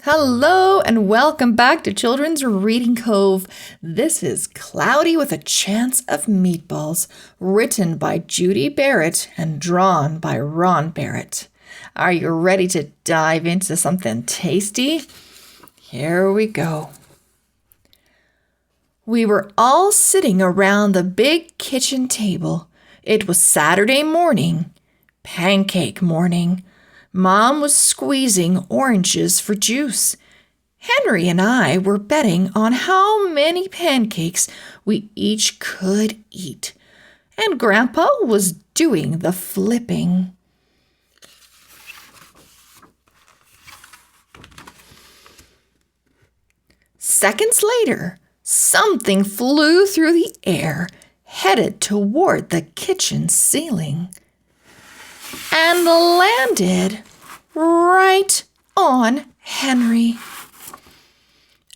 Hello and welcome back to Children's Reading Cove. This is Cloudy with a Chance of Meatballs, written by Judi Barrett and drawn by Ron Barrett. Are you ready to dive into something tasty? Here we go. We were all sitting around the big kitchen table. It was Saturday morning, pancake morning. Mom was squeezing oranges for juice. Henry and I were betting on how many pancakes we each could eat. And Grandpa was doing the flipping. Seconds later, something flew through the air, headed toward the kitchen ceiling, and landed right on Henry.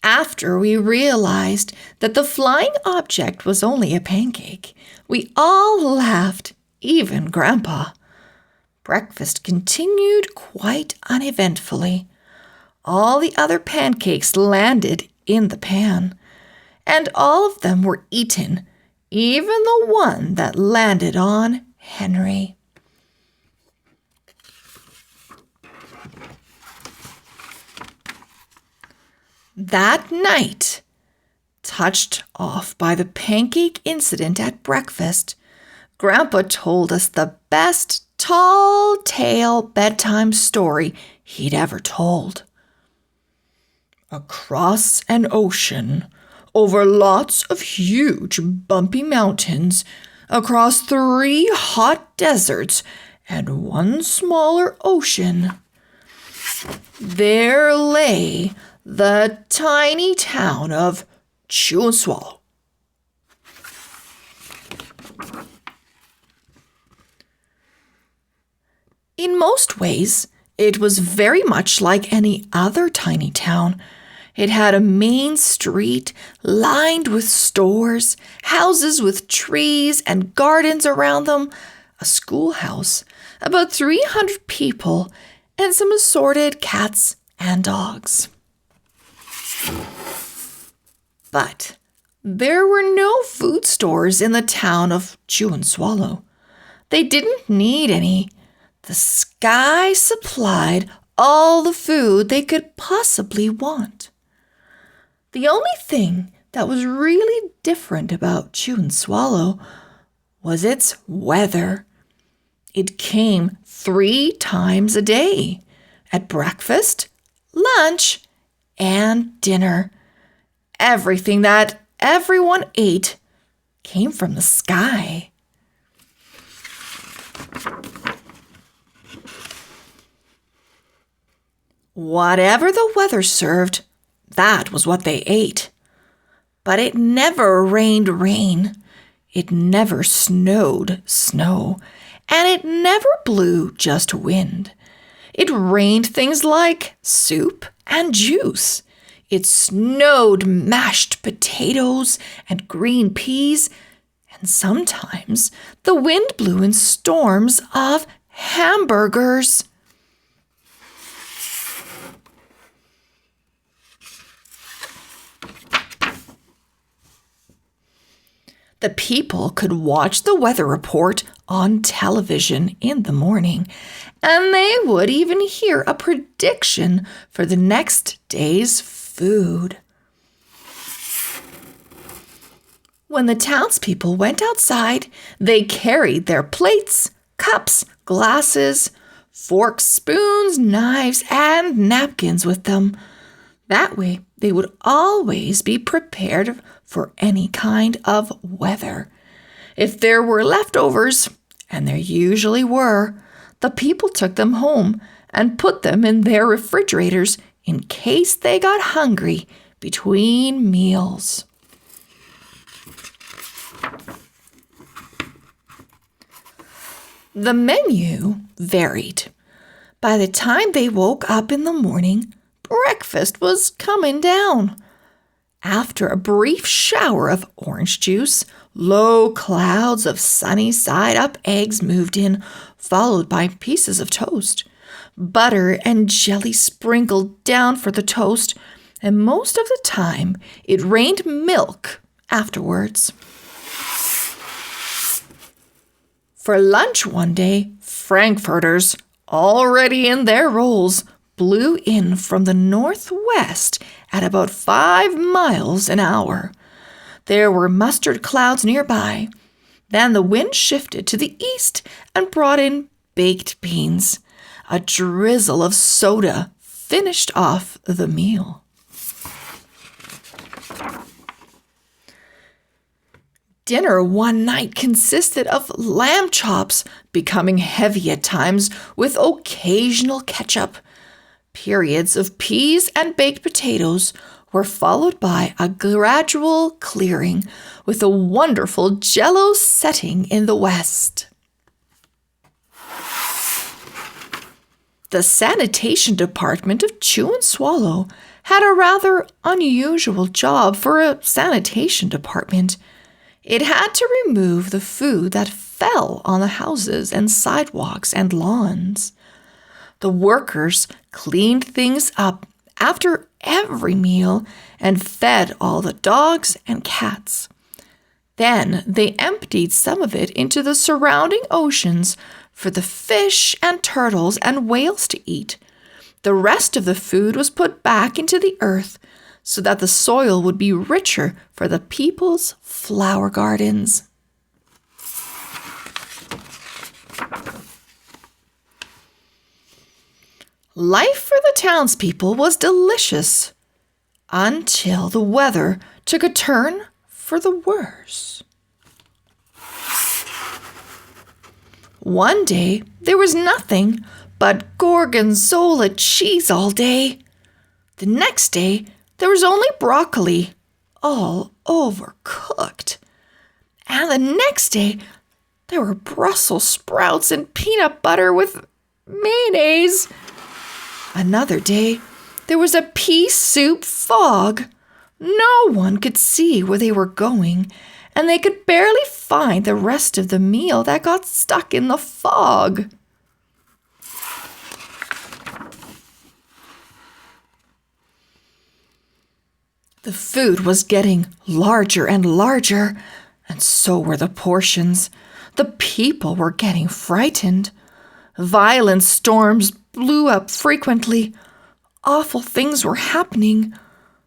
After we realized that the flying object was only a pancake, we all laughed, even Grandpa. Breakfast continued quite uneventfully. All the other pancakes landed in the pan, and all of them were eaten, even the one that landed on Henry. That night, touched off by the pancake incident at breakfast, Grandpa told us the best tall tale bedtime story he'd ever told. Across an ocean, over lots of huge bumpy mountains, across 3 hot deserts and 1 smaller ocean, there lay the tiny town of Chewandswallow. In most ways, it was very much like any other tiny town. It had a main street lined with stores, houses with trees and gardens around them, a schoolhouse, about 300 people, and some assorted cats and dogs. But there were no food stores in the town of Chewandswallow. They didn't need any. The sky supplied all the food they could possibly want. The only thing that was really different about Chewandswallow was its weather. It came 3 times a day, at breakfast, lunch, and dinner. Everything that everyone ate came from the sky. Whatever the weather served, that was what they ate. But it never rained rain, it never snowed snow, and it never blew just wind. It rained things like soup and juice. It snowed mashed potatoes and green peas, and sometimes the wind blew in storms of hamburgers. The people could watch the weather report on television in the morning, and they would even hear a prediction for the next day's food. When the townspeople went outside, they carried their plates, cups, glasses, forks, spoons, knives, and napkins with them. That way, they would always be prepared for any kind of weather. If there were leftovers, and there usually were, the people took them home and put them in their refrigerators in case they got hungry between meals. The menu varied. By the time they woke up in the morning, breakfast was coming down. After a brief shower of orange juice, low clouds of sunny-side-up eggs moved in, followed by pieces of toast. butter and jelly sprinkled down for the toast, and most of the time it rained milk afterwards. For lunch one day, frankfurters, already in their rolls, blew in from the northwest at about 5 miles an hour. There were mustard clouds nearby. Then the wind shifted to the east and brought in baked beans. A drizzle of soda finished off the meal. Dinner one night consisted of lamb chops, becoming heavy at times with occasional ketchup. Periods of peas and baked potatoes were followed by a gradual clearing with a wonderful jello setting in the west. The sanitation department of Chewandswallow had a rather unusual job for a sanitation department. It had to remove the food that fell on the houses and sidewalks and lawns. The workers cleaned things up after every meal and fed all the dogs and cats. Then they emptied some of it into the surrounding oceans for the fish and turtles and whales to eat. The rest of the food was put back into the earth so that the soil would be richer for the people's flower gardens. Life for the townspeople was delicious until the weather took a turn for the worse. One day there was nothing but gorgonzola cheese all day. The next day there was only broccoli, all overcooked. And the next day there were Brussels sprouts and peanut butter with mayonnaise. Another day there was a pea soup fog. No one could see where they were going, and they could barely find the rest of the meal that got stuck in the fog. The food was getting larger and larger, and so were the portions. The people were getting frightened. Violent storms blew up frequently. Awful things were happening.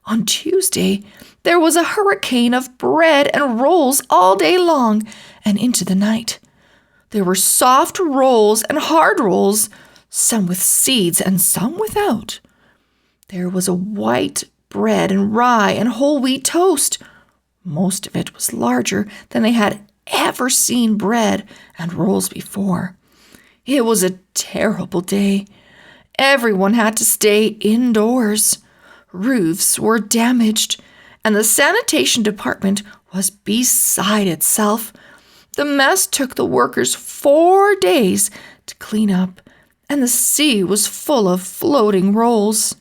On Tuesday, there was a hurricane of bread and rolls all day long and into the night. There were soft rolls and hard rolls, some with seeds and some without. There was a white bread and rye and whole wheat toast. Most of it was larger than they had ever seen bread and rolls before. It was a terrible day. Everyone had to stay indoors. Roofs were damaged, and the sanitation department was beside itself. The mess took the workers 4 days to clean up, and the sea was full of floating rolls.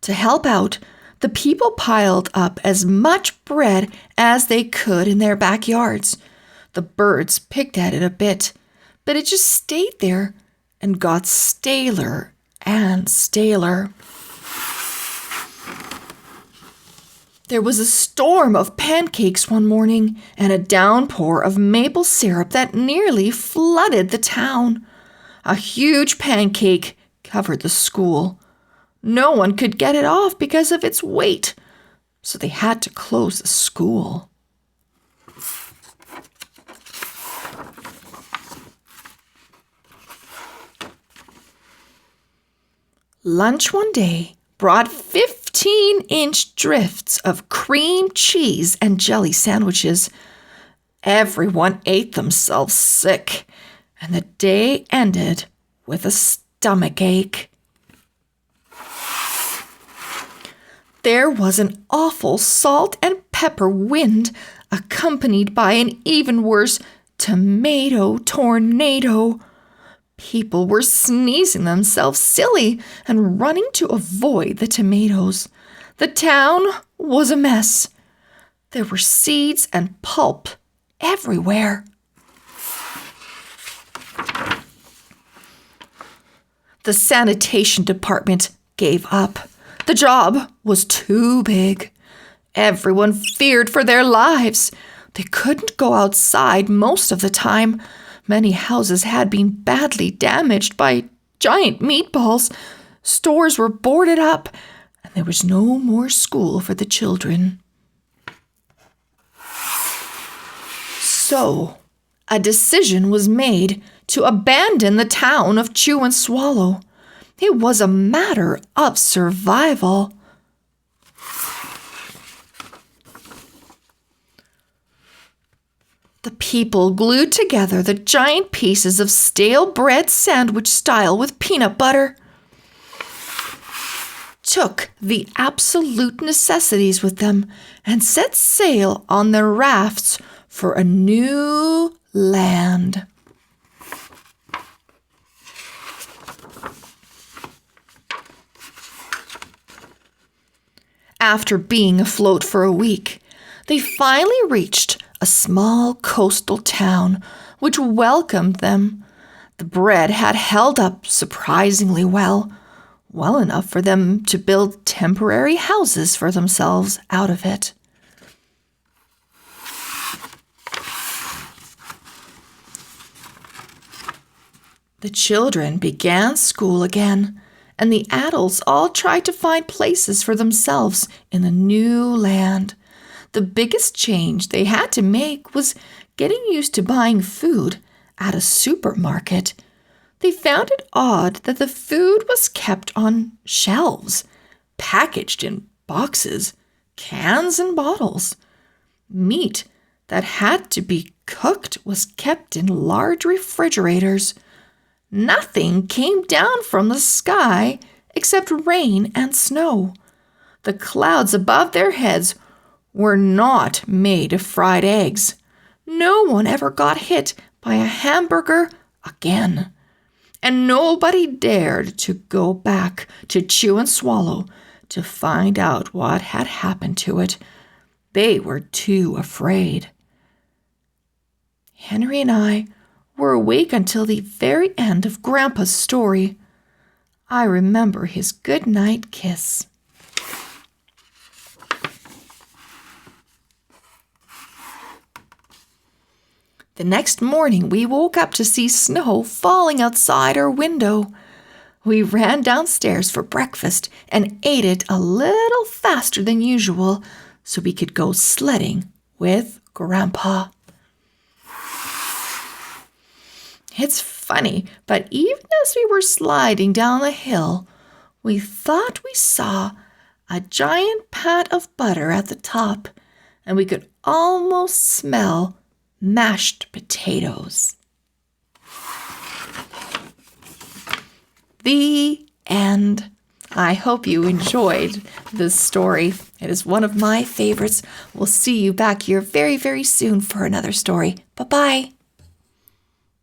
To help out, the people piled up as much bread as they could in their backyards. The birds picked at it a bit, but it just stayed there and got staler and staler. There was a storm of pancakes one morning and a downpour of maple syrup that nearly flooded the town. A huge pancake covered the school. No one could get it off because of its weight, so they had to close the school. Lunch one day brought 15-inch drifts of cream cheese and jelly sandwiches. Everyone ate themselves sick, and the day ended with a stomachache. There was an awful salt and pepper wind, accompanied by an even worse tomato tornado. People were sneezing themselves silly and running to avoid the tomatoes. The town was a mess. There were seeds and pulp everywhere. The sanitation department gave up. The job was too big. Everyone feared for their lives. They couldn't go outside most of the time. Many houses had been badly damaged by giant meatballs. Stores were boarded up, and there was no more school for the children. So, a decision was made to abandon the town of Chewandswallow. It was a matter of survival. The people glued together the giant pieces of stale bread sandwich style with peanut butter, took the absolute necessities with them, and set sail on their rafts for a new land. After being afloat for a week, they finally reached a small coastal town which welcomed them. The bread had held up surprisingly well enough for them to build temporary houses for themselves out of it. The children began school again, and the adults all tried to find places for themselves in the new land. The biggest change they had to make was getting used to buying food at a supermarket. They found it odd that the food was kept on shelves, packaged in boxes, cans, and bottles. Meat that had to be cooked was kept in large refrigerators. Nothing came down from the sky except rain and snow. The clouds above their heads were not made of fried eggs. No one ever got hit by a hamburger again. And nobody dared to go back to Chewandswallow to find out what had happened to it. They were too afraid. Henry and I were awake until the very end of Grandpa's story. I remember his good-night kiss. The next morning, we woke up to see snow falling outside our window. We ran downstairs for breakfast and ate it a little faster than usual so we could go sledding with Grandpa. It's funny, but even as we were sliding down the hill, we thought we saw a giant pat of butter at the top, and we could almost smell mashed potatoes. The end. I hope you enjoyed this story. It is one of my favorites. We'll see you back here very, very soon for another story. Bye-bye.